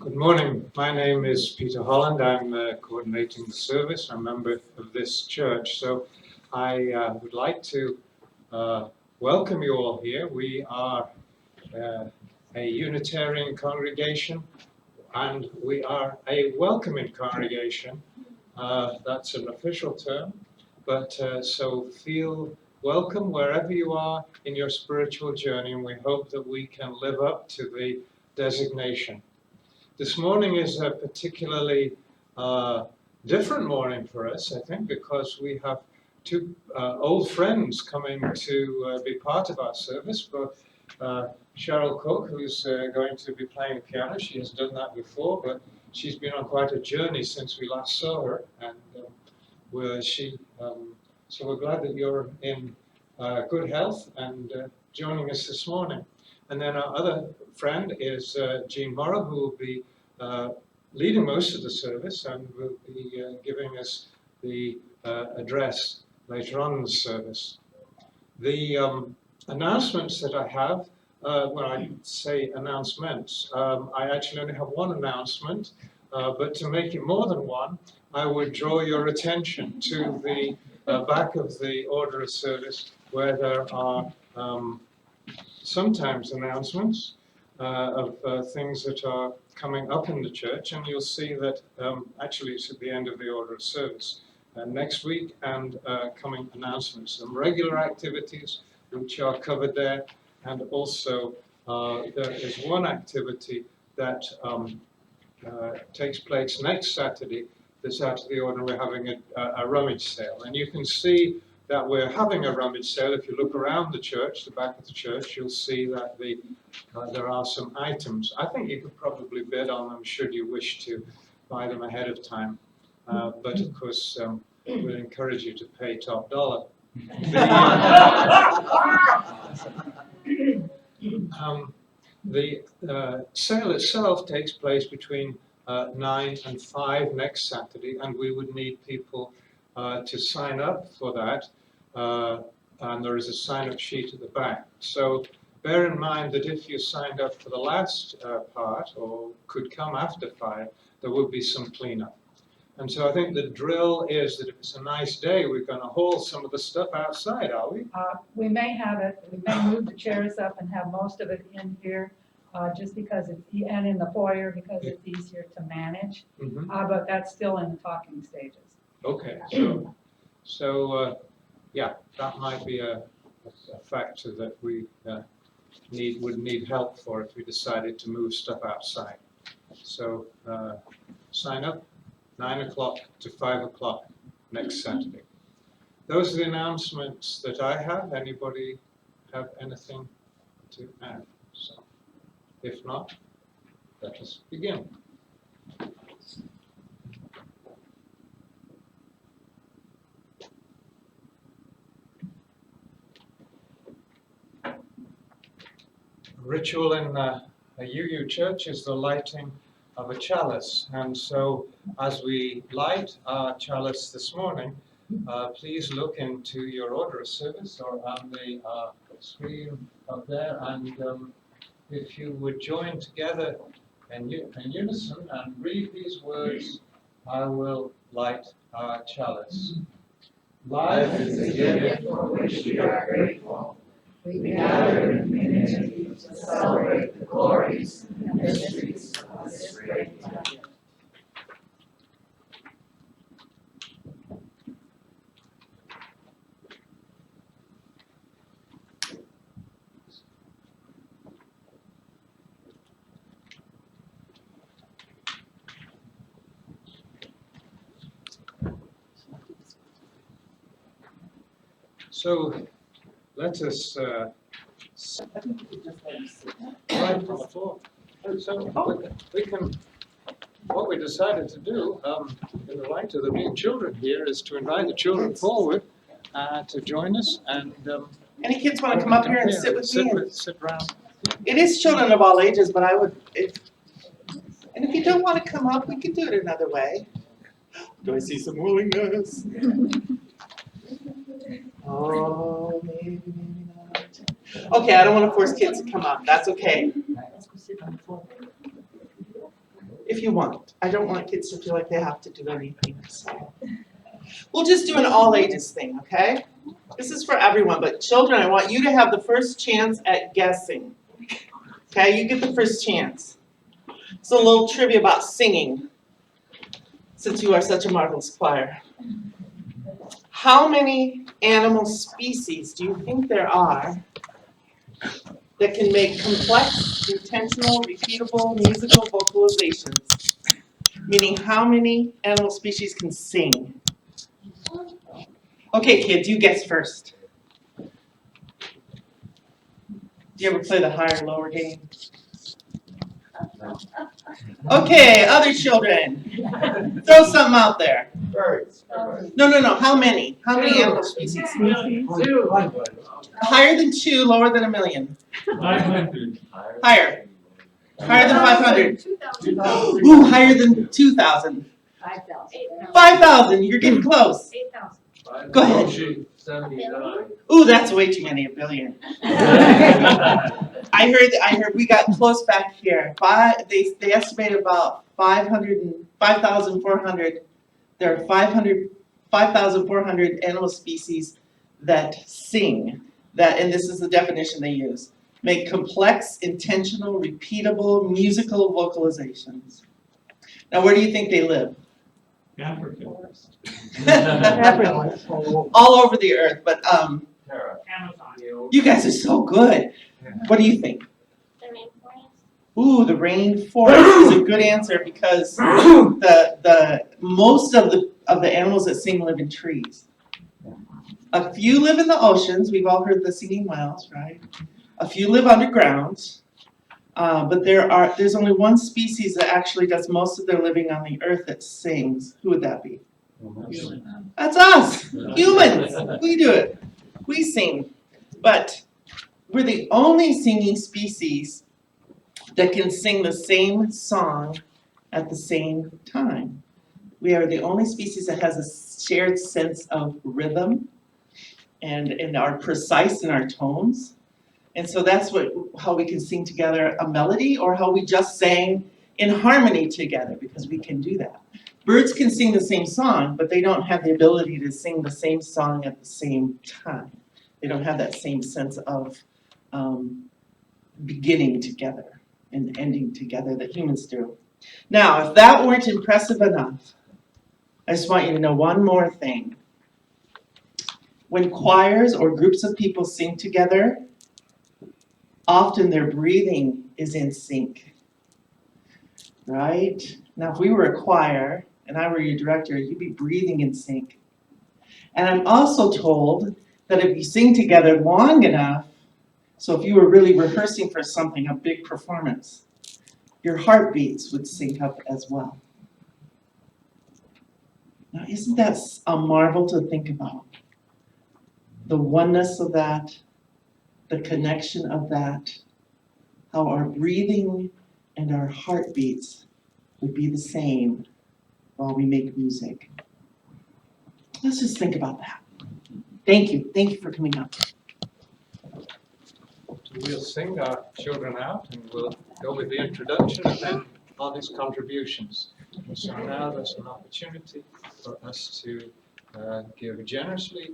Good morning. My name is Peter Holland. I'm coordinating the service. I'm a member of this church. So I would like to welcome you all here. We are a Unitarian congregation, and we are a welcoming congregation. That's an official term, but so feel welcome wherever you are in your spiritual journey, and we hope that we can live up to the designation. This morning is a particularly different morning for us, I think, because we have two old friends coming to be part of our service. But Cheryl Cook, who's going to be playing piano, she has done that before, but she's been on quite a journey since we last saw her, and so we're glad that you're in good health and joining us this morning. And then our other friend is Jean Morrow, who will be leading most of the service and will be giving us the address later on in the service. The announcements that I have, when I say announcements, I actually only have one announcement, but to make it more than one, I would draw your attention to the back of the order of service, where there are sometimes announcements of things that are coming up in the church, and you'll see that actually it's at the end of the order of service next week, and coming announcements, some regular activities which are covered there, and also there is one activity that takes place next Saturday that's out of the order. We're having a rummage sale, and you can see that we're having a rummage sale. If you look around the church, the back of the church, you'll see that there are some items. I think you could probably bid on them should you wish to buy them ahead of time. But of course, we'll encourage you to pay top dollar. The sale itself takes place between 9 and 5 next Saturday, and we would need people to sign up for that, and there is a sign-up sheet at the back. So bear in mind that if you signed up for the last part, or could come after 5, there will be some cleanup. And so I think the drill is that if it's a nice day, we're going to haul some of the stuff outside, are we? We may have it. We may move the chairs up and have most of it in here, just because and in the foyer, because it's easier to manage. Mm-hmm. But that's still in the talking stages. Okay, so yeah, that might be a factor that we would need help for if we decided to move stuff outside. So sign up 9 o'clock to 5 o'clock next Saturday. Those are the announcements that I have. Anybody have anything to add? So, if not, let us begin. Ritual in a UU church is the lighting of a chalice, and so as we light our chalice this morning, please look into your order of service or on the screen up there, and if you would join together in unison and read these words, I will light our chalice. Life is a gift for which we are grateful. We gather in community to celebrate the glories and mysteries of this great gift. So let us right on the floor. So we can. What we decided to do, in the light of there being children here, is to invite the children forward to join us. And any kids want to come up here and sit with me? Sit around. It is children of all ages, but I would. And if you don't want to come up, we can do it another way. Do I see some willingness? Oh, maybe not. Okay, I don't want to force kids to come up. That's okay. if you want. I don't want kids to feel like they have to do anything, so. We'll just do an all ages thing, okay? This is for everyone, but children, I want you to have the first chance at guessing. Okay, you get the first chance. So a little trivia about singing, since you are such a marvelous choir. How many animal species do you think there are that can make complex, intentional, repeatable musical vocalizations? Meaning, how many animal species can sing? Okay, kids, you guess first. Do you ever play the higher lower game? Okay, other children, throw something out there. Birds. No. How many? How many animal species? Two. Higher than 2, lower than 1,000,000. 500. Higher. Higher than 500. 2,000. Ooh, higher than 2,000. 5,000. You're getting close. 8,000. Go ahead. 79. Ooh, that's way too many. 1 billion. I heard we got close back here. They estimate about 5,400. There are 5,400 animal species that sing. And this is the definition they use. Make complex, intentional, repeatable, musical vocalizations. Now, where do you think they live? Africa. All over the earth, but you guys are so good. What do you think? The rainforest. Ooh, the rainforest is a good answer because the most of the animals that sing live in trees. A few live in the oceans. We've all heard the singing whales, right? A few live underground. But there's only one species that actually does most of their living on the earth that sings. Who would that be? That's us, humans. We do it. We sing. But we're the only singing species that can sing the same song at the same time. We are the only species that has a shared sense of rhythm and are precise in our tones. And so that's how we can sing together a melody, or how we just sang in harmony together, because we can do that. Birds can sing the same song, but they don't have the ability to sing the same song at the same time. They don't have that same sense of beginning together and ending together that humans do. Now, if that weren't impressive enough, I just want you to know one more thing. When choirs or groups of people sing together, often their breathing is in sync, right? Now, if we were a choir and I were your director, you'd be breathing in sync. And I'm also told that if you sing together long enough, so if you were really rehearsing for something, a big performance, your heartbeats would sync up as well. Now, isn't that a marvel to think about? The oneness of that, the connection of that, how our breathing and our heartbeats would be the same while we make music. Let's just think about that. Thank you. Thank you for coming up. We'll sing our children out and we'll go with the introduction and then honest contributions. So now there's an opportunity for us to give generously.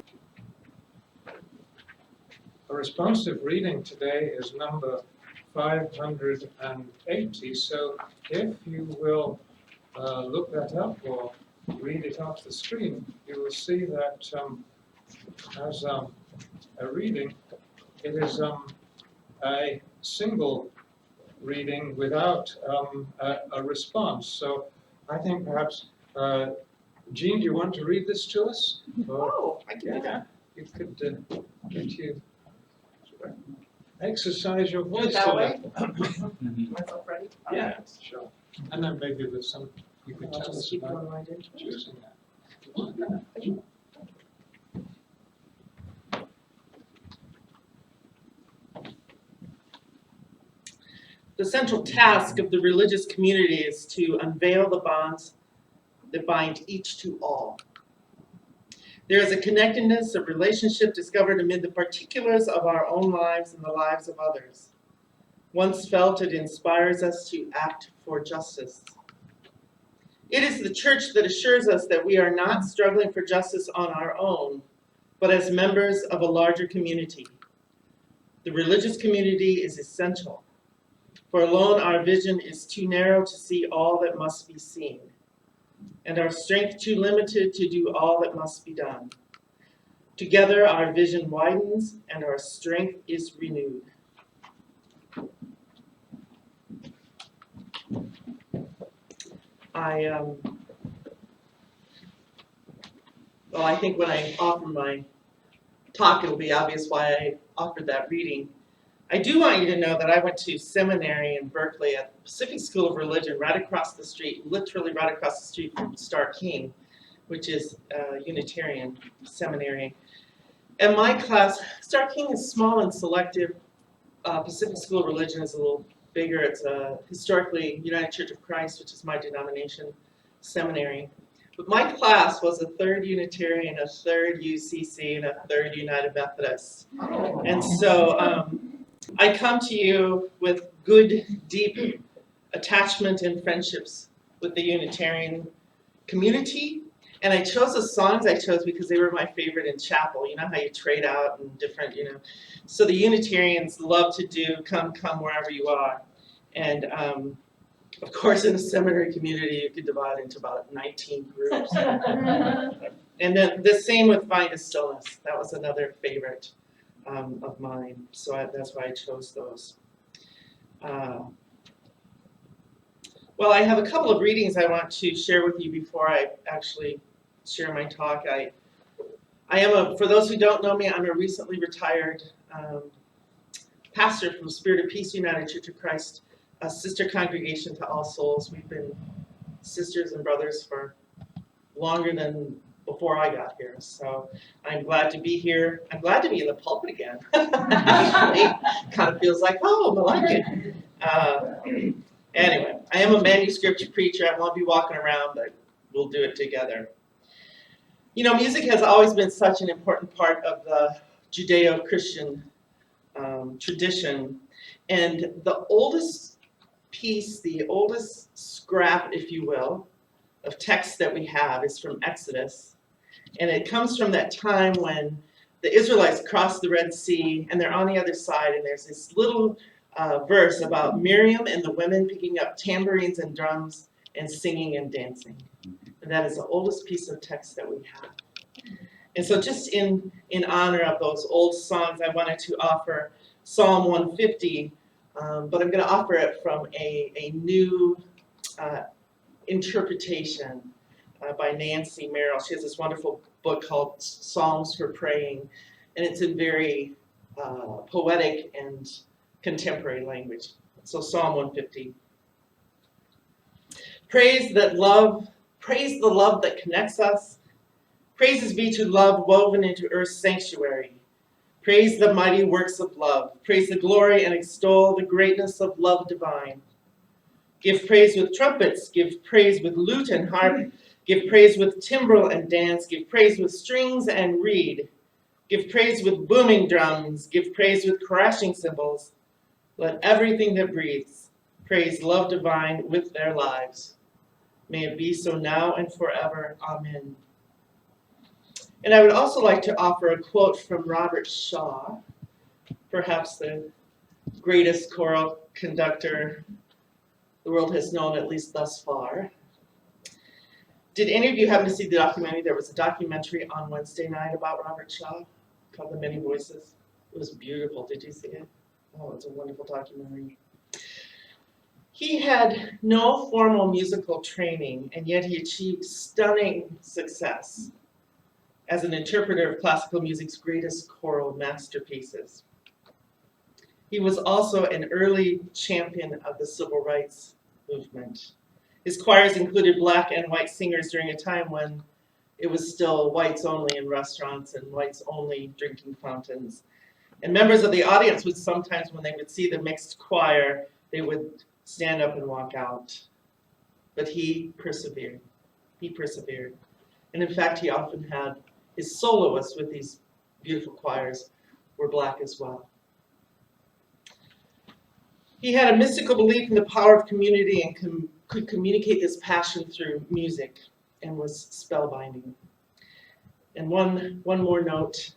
A responsive reading today is number 580. So if you will look that up or read it off the screen, you will see that as a reading, it is a single reading without a response. So I think perhaps, Jean, do you want to read this to us? Oh, I can do that. You could get you exercise your Do voice it that a way? little. Myself ready? Yeah, sure. And then maybe there's some you could I'll tell just us keep about going right into it. choosing that. The central task of the religious community is to unveil the bonds that bind each to all. There is a connectedness of relationship discovered amid the particulars of our own lives and the lives of others. Once felt, it inspires us to act for justice. It is the church that assures us that we are not struggling for justice on our own, but as members of a larger community. The religious community is essential, for alone our vision is too narrow to see all that must be seen, and our strength too limited to do all that must be done. Together our vision widens and our strength is renewed. I think when I offer my talk, it'll be obvious why I offered that reading. I do want you to know that I went to seminary in Berkeley at the Pacific School of Religion, right across the street, literally right across the street from Starr King, which is a Unitarian seminary. And my class, Starr King is small and selective. Pacific School of Religion is a little bigger. It's a historically United Church of Christ, which is my denomination, seminary. But my class was a third Unitarian, a third UCC, and a third United Methodist. And so I come to you with good, deep attachment and friendships with the Unitarian community. And I chose the songs I chose because they were my favorite in chapel. You know how you trade out and different, So the Unitarians love to do Come, Come Wherever You Are. And of course, in a seminary community, you could divide into about 19 groups. And then the same with Find a Stillness. That was another favorite of mine. So that's why I chose those. Well, I have a couple of readings I want to share with you before I actually share my talk. For those who don't know me, I'm a recently retired pastor from Spirit of Peace United Church of Christ, a sister congregation to All Souls. We've been sisters and brothers for longer than before I got here. So I'm glad to be here. I'm glad to be in the pulpit again. Actually, kind of feels like home. I like it. Anyway, I am a manuscript preacher. I won't be walking around, but we'll do it together. Music has always been such an important part of the Judeo-Christian tradition. And the oldest piece, the oldest scrap, if you will, of text that we have is from Exodus. And it comes from that time when the Israelites crossed the Red Sea and they're on the other side, and there's this little verse about Miriam and the women picking up tambourines and drums and singing and dancing. And that is the oldest piece of text that we have. And so just in honor of those old songs, I wanted to offer Psalm 150, but I'm going to offer it from a new interpretation by Nancy Morrow. She has this wonderful book called Psalms for Praying, and it's in very poetic and contemporary language. So Psalm 150. Praise the love that connects us. Praises be to love woven into earth's sanctuary. Praise the mighty works of love. Praise the glory and extol the greatness of love divine. Give praise with trumpets. Give praise with lute and harp. Give praise with timbrel and dance. Give praise with strings and reed. Give praise with booming drums. Give praise with crashing cymbals. Let everything that breathes praise love divine with their lives. May it be so now and forever. Amen. And I would also like to offer a quote from Robert Shaw, perhaps the greatest choral conductor the world has known, at least thus far. Did any of you happen to see the documentary? There was a documentary on Wednesday night about Robert Shaw called The Many Voices. It was beautiful. Did you see it? Oh, it's a wonderful documentary. He had no formal musical training, and yet he achieved stunning success as an interpreter of classical music's greatest choral masterpieces. He was also an early champion of the civil rights movement. His choirs included black and white singers during a time when it was still whites only in restaurants and whites only drinking fountains. And members of the audience would sometimes, when they would see the mixed choir, they would stand up and walk out. But he persevered. He persevered. And in fact, he often had his soloists with these beautiful choirs were black as well. He had a mystical belief in the power of community and could communicate this passion through music and was spellbinding. And one more note,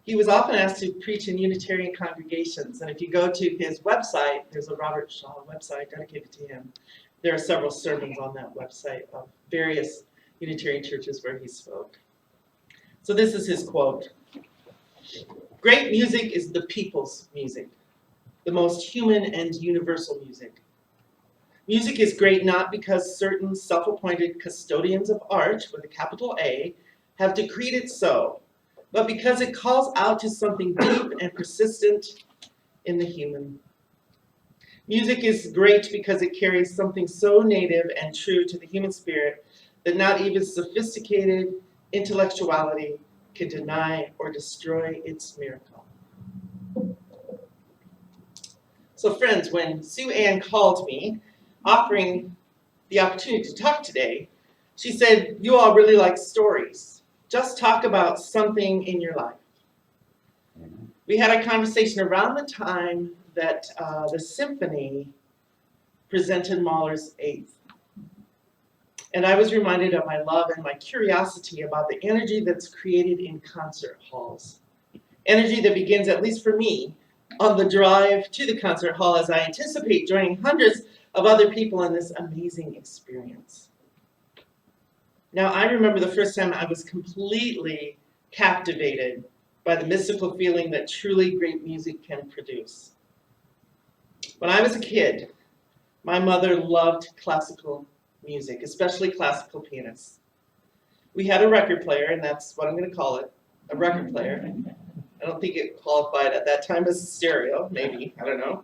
he was often asked to preach in Unitarian congregations, and if you go to his website, there's a Robert Shaw website dedicated to him. There are several sermons on that website of various Unitarian churches where he spoke. So this is his quote. "Great music is the people's music, the most human and universal music. Music is great not because certain self-appointed custodians of art, with a capital A, have decreed it so, but because it calls out to something deep and persistent in the human. Music is great because it carries something so native and true to the human spirit that not even sophisticated intellectuality can deny or destroy its miracle." So friends, when Sue Ann called me, offering the opportunity to talk today, she said, "You all really like stories. Just talk about something in your life." We had a conversation around the time that the symphony presented Mahler's Eighth. And I was reminded of my love and my curiosity about the energy that's created in concert halls. Energy that begins, at least for me, on the drive to the concert hall as I anticipate joining hundreds of other people in this amazing experience. Now, I remember the first time I was completely captivated by the mystical feeling that truly great music can produce. When I was a kid, my mother loved classical music, especially classical pianists. We had a record player, and that's what I'm going to call it, a record player. I don't think it qualified at that time as stereo, maybe, I don't know.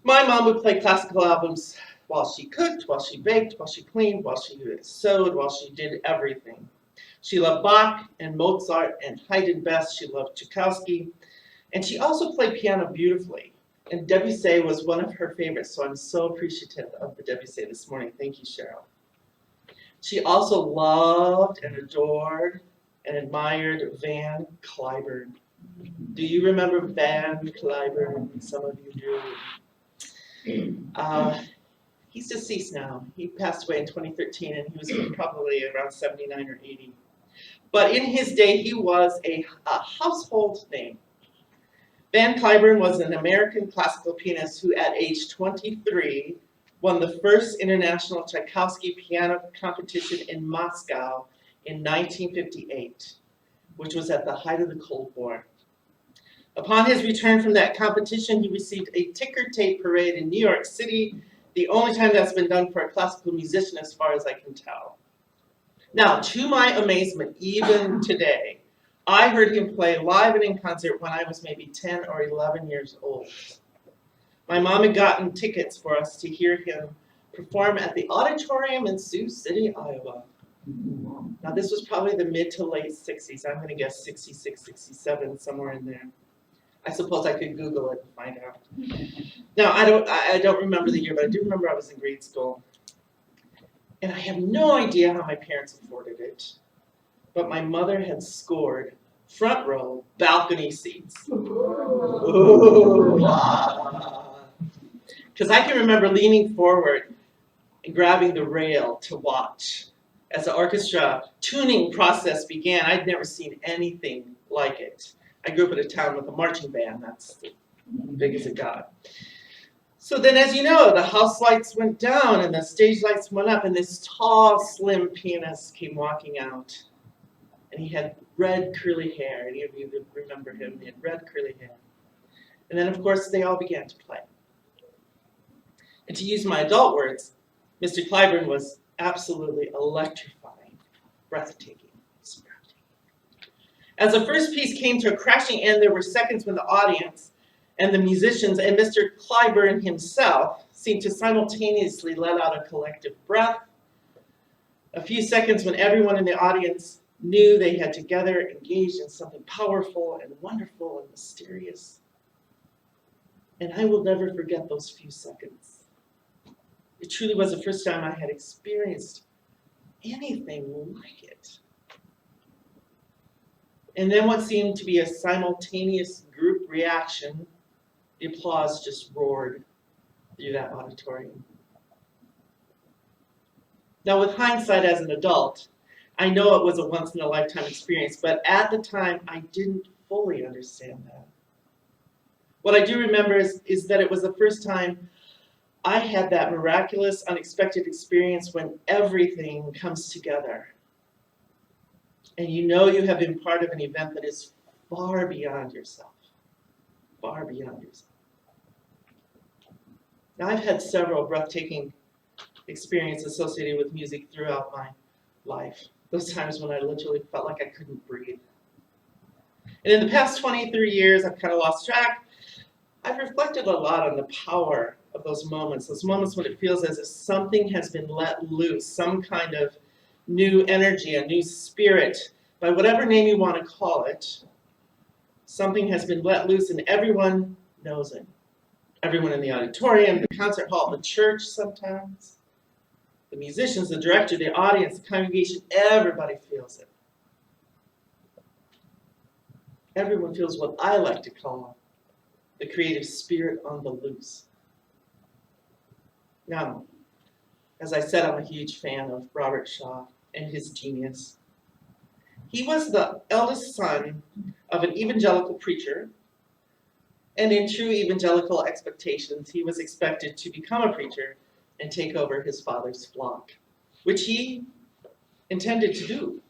My mom would play classical albums while she cooked, while she baked, while she cleaned, while she sewed, while she did everything. She loved Bach and Mozart and Haydn best. She loved Tchaikovsky. And she also played piano beautifully. And Debussy was one of her favorites, so I'm so appreciative of the Debussy this morning. Thank you, Cheryl. She also loved and adored and admired Van Cliburn. Do you remember Van Cliburn? Some of you do. He's deceased now. He passed away in 2013, and he was probably around 79 or 80. But in his day, he was a household name. Van Cliburn was an American classical pianist who, at age 23, won the first international Tchaikovsky piano competition in Moscow in 1958, which was at the height of the Cold War. Upon his return from that competition, he received a ticker tape parade in New York City, the only time that's been done for a classical musician as far as I can tell. Now, to my amazement, even today, I heard him play live and in concert when I was maybe 10 or 11 years old. My mom had gotten tickets for us to hear him perform at the auditorium in Sioux City, Iowa. Now, this was probably the mid to late 60s. I'm going to guess 66, 67, somewhere in there. I suppose I could Google it and find out. Now, I don't remember the year, but I do remember I was in grade school. And I have no idea how my parents afforded it. But my mother had scored front row balcony seats. Because I can remember leaning forward and grabbing the rail to watch as the orchestra tuning process began. I'd never seen anything like it. I grew up in a town with a marching band. That's as big as it got. So then, as you know, the house lights went down and the stage lights went up, and this tall, slim pianist came walking out. And he had red curly hair. Any of you that remember him, he had red curly hair. And then, of course, they all began to play. And to use my adult words, Mr. Cliburn was absolutely electrifying, breathtaking. As the first piece came to a crashing end, there were seconds when the audience and the musicians and Mr. Cliburn himself seemed to simultaneously let out a collective breath. A few seconds when everyone in the audience knew they had together engaged in something powerful and wonderful and mysterious. And I will never forget those few seconds. It truly was the first time I had experienced anything like it. And then what seemed to be a simultaneous group reaction, the applause just roared through that auditorium. Now, with hindsight as an adult, I know it was a once-in-a-lifetime experience, but at the time, I didn't fully understand that. What I do remember is that it was the first time I had that miraculous, unexpected experience when everything comes together. And you know you have been part of an event that is far beyond yourself. Far beyond yourself. Now, I've had several breathtaking experiences associated with music throughout my life. Those times when I literally felt like I couldn't breathe. And in the past 23 years, I've kind of lost track. I've reflected a lot on the power of those moments when it feels as if something has been let loose, some kind of new energy, a new spirit, by whatever name you want to call it. Something has been let loose and everyone knows it. Everyone in the auditorium, the concert hall, the church sometimes, the musicians, the director, the audience, the congregation, everybody feels it. Everyone feels what I like to call the creative spirit on the loose. Now, as I said, I'm a huge fan of Robert Shaw and his genius. He was the eldest son of an evangelical preacher, and in true evangelical expectations, he was expected to become a preacher and take over his father's flock, which he intended to do.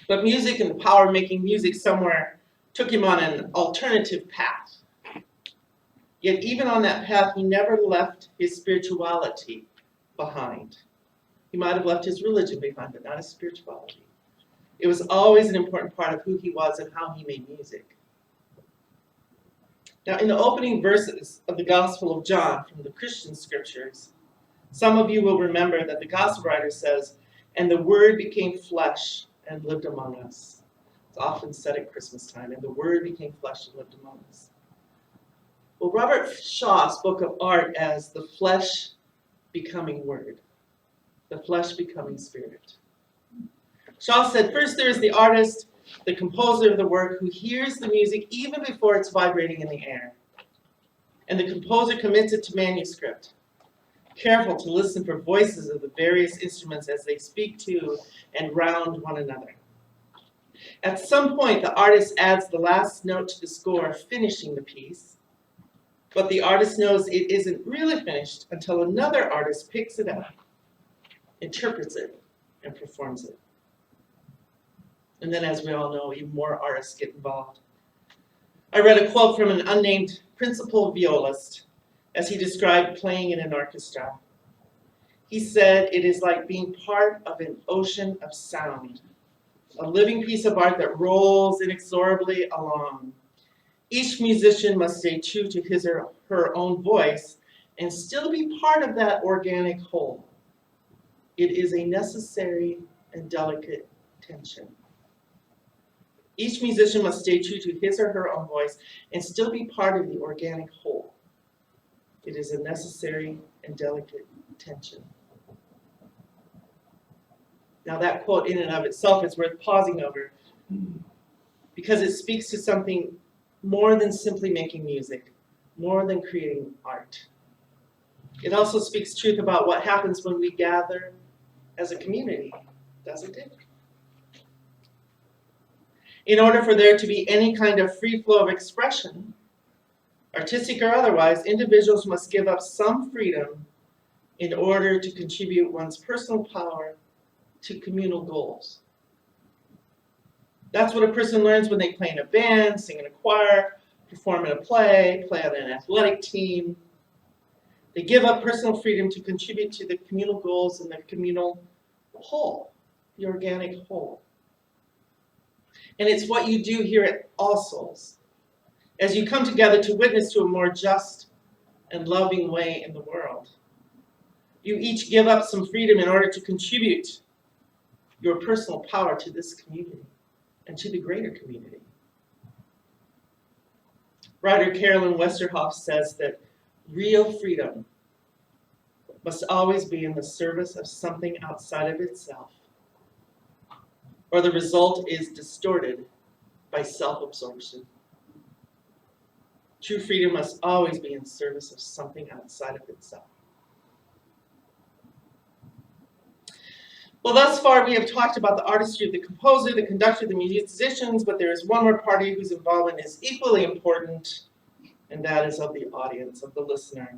But music and the power of making music somewhere took him on an alternative path. Yet even on that path, he never left his spirituality behind. He might have left his religion behind, but not his spirituality. It was always an important part of who he was and how he made music. Now, in the opening verses of the Gospel of John from the Christian scriptures, some of you will remember that the Gospel writer says, "And the Word became flesh and lived among us." It's often said at Christmas time, "And the Word became flesh and lived among us." Well, Robert Shaw spoke of art as the flesh becoming Word, the flesh becoming Spirit. Shaw said, first there is the artist, the composer of the work, who hears the music even before it's vibrating in the air. And the composer commits it to manuscript, careful to listen for voices of the various instruments as they speak to and round one another. At some point, the artist adds the last note to the score, finishing the piece. But the artist knows it isn't really finished until another artist picks it up, interprets it, and performs it. And then, as we all know, even more artists get involved. I read a quote from an unnamed principal violist as he described playing in an orchestra. He said, "It is like being part of an ocean of sound, a living piece of art that rolls inexorably along. Each musician must stay true to his or her own voice and still be part of that organic whole. It is a necessary and delicate tension." Each musician must stay true to his or her own voice and still be part of the organic whole. It is a necessary and delicate tension. Now that quote in and of itself is worth pausing over because it speaks to something more than simply making music, more than creating art. It also speaks truth about what happens when we gather as a community, doesn't it? In order for there to be any kind of free flow of expression, artistic or otherwise, individuals must give up some freedom in order to contribute one's personal power to communal goals. That's what a person learns when they play in a band, sing in a choir, perform in a play on an athletic team. They give up personal freedom to contribute to the communal goals and the communal whole, the organic whole. And it's what you do here at All Souls, as you come together to witness to a more just and loving way in the world. You each give up some freedom in order to contribute your personal power to this community and to the greater community. Writer Carolyn Westerhoff says that real freedom must always be in the service of something outside of itself, or the result is distorted by self-absorption. True freedom must always be in service of something outside of itself. Well, thus far we have talked about the artistry of the composer, the conductor, the musicians, but there is one more party whose involvement is equally important, and that is of the audience, of the listener.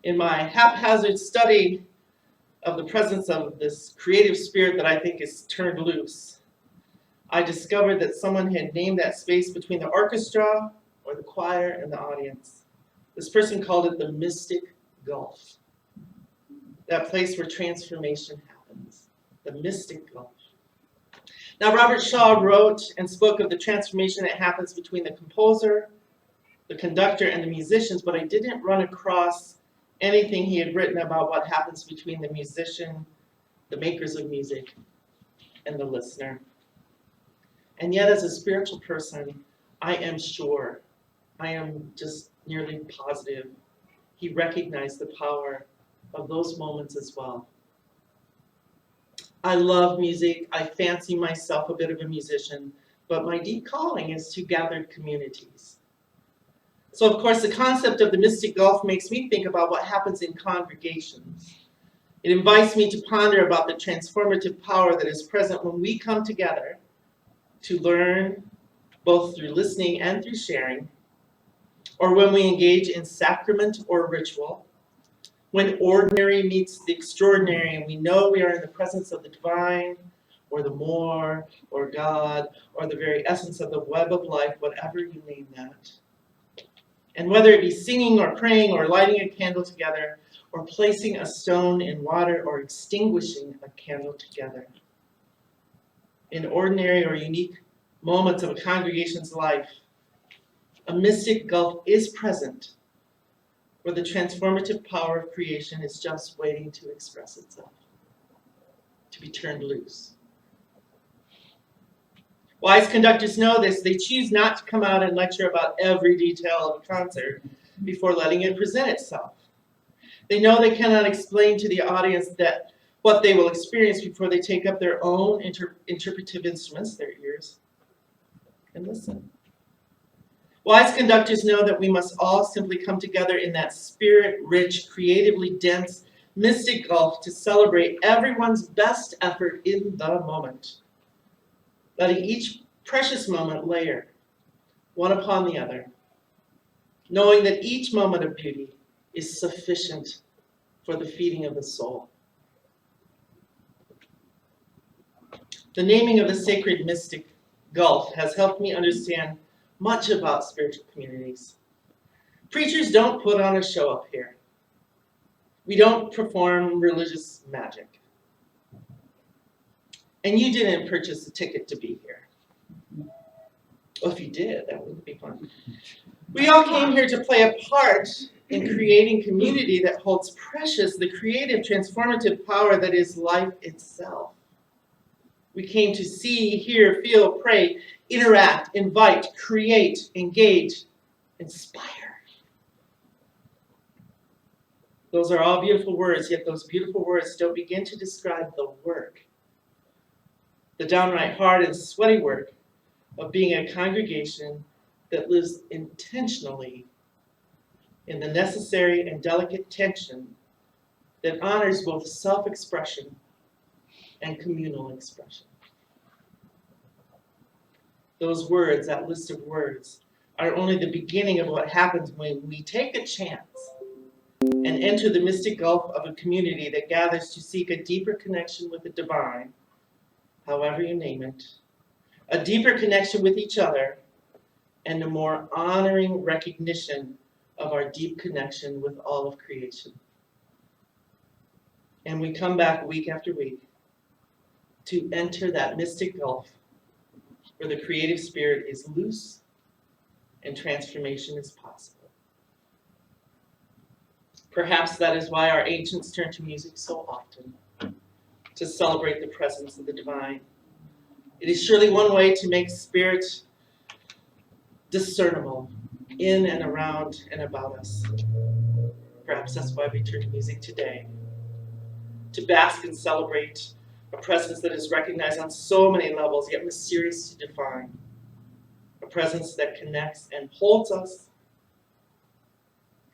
In my haphazard study of the presence of this creative spirit that I think is turned loose, I discovered that someone had named that space between the orchestra or the choir and the audience. This person called it the mystic gulf, that place where transformation happens, the mystic gulf. Now, Robert Shaw wrote and spoke of the transformation that happens between the composer, the conductor, and the musicians, but I didn't run across anything he had written about what happens between the musician, the makers of music, and the listener. And yet, as a spiritual person, I am sure, I am just nearly positive, he recognized the power of those moments as well. I love music. I fancy myself a bit of a musician, but my deep calling is to gathered communities. So, of course, the concept of the mystic gulf makes me think about what happens in congregations. It invites me to ponder about the transformative power that is present when we come together to learn, both through listening and through sharing, or when we engage in sacrament or ritual, when ordinary meets the extraordinary and we know we are in the presence of the divine, or the more, or God, or the very essence of the web of life, whatever you name that. And whether it be singing or praying or lighting a candle together, or placing a stone in water or extinguishing a candle together. In ordinary or unique moments of a congregation's life, a mystic gulf is present where the transformative power of creation is just waiting to express itself, to be turned loose. Wise conductors know this. They choose not to come out and lecture about every detail of a concert before letting it present itself. They know they cannot explain to the audience that what they will experience before they take up their own interpretive instruments, their ears, and listen. Wise conductors know that we must all simply come together in that spirit-rich, creatively dense, mystic gulf to celebrate everyone's best effort in the moment, letting each precious moment layer, one upon the other, knowing that each moment of beauty is sufficient for the feeding of the soul. The naming of the sacred mystic gulf has helped me understand much about spiritual communities. Preachers don't put on a show up here. We don't perform religious magic. And you didn't purchase a ticket to be here. Well, if you did, that would be fun. We all came here to play a part in creating community that holds precious the creative, transformative power that is life itself. We came to see, hear, feel, pray, interact, invite, create, engage, inspire. Those are all beautiful words, yet those beautiful words don't begin to describe the work, the downright hard and sweaty work of being a congregation that lives intentionally in the necessary and delicate tension that honors both self-expression and communal expression. Those words, that list of words, are only the beginning of what happens when we take a chance and enter the mystic gulf of a community that gathers to seek a deeper connection with the divine, however you name it, a deeper connection with each other, and a more honoring recognition of our deep connection with all of creation. And we come back week after week to enter that mystic gulf where the creative spirit is loose and transformation is possible. Perhaps that is why our ancients turned to music so often, to celebrate the presence of the divine. It is surely one way to make spirit discernible in and around and about us. Perhaps that's why we turn to music today, to bask and celebrate a presence that is recognized on so many levels, yet mysterious to define. A presence that connects and holds us.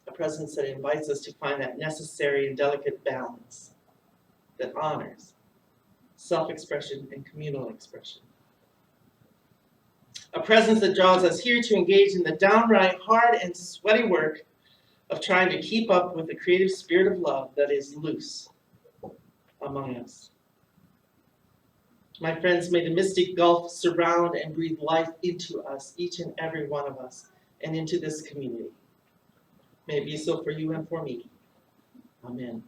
A presence that invites us to find that necessary and delicate balance that honors self-expression, and communal expression. A presence that draws us here to engage in the downright hard and sweaty work of trying to keep up with the creative spirit of love that is loose among us. My friends, may the mystic gulf surround and breathe life into us, each and every one of us, and into this community. May it be so for you and for me. Amen.